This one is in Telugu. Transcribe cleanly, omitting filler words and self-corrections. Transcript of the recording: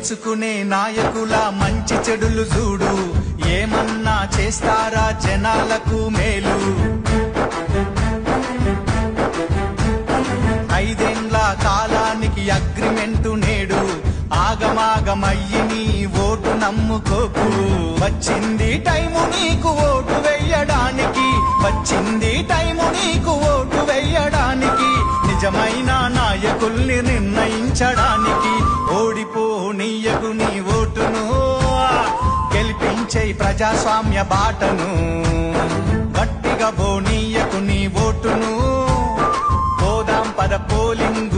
ఎంచుకునే నాయకుల మంచి చెడులు చూడు, ఏమన్నా చేస్తారా జనాలకు మేలు. 5 ఏళ్ల కాలానికి అగ్రిమెంటు నేడు, ఆగమాగమయ్యి నీ ఓటు నమ్ముకోకు. వచ్చింది టైము నీకు ఓటు వెయ్యడానికి, వచ్చింది టైము నీకు ఓటు వెయ్యడానికి, నిజమైన నాయకుల్ని నిర్ణయించడానికి. ఓడిపోనీయకు నీ ఓటును, గెలిపించే ప్రజాస్వామ్య బాటను. గట్టిగా పోనీయకు నీ ఓటును, పోదాం పద పోలింగ్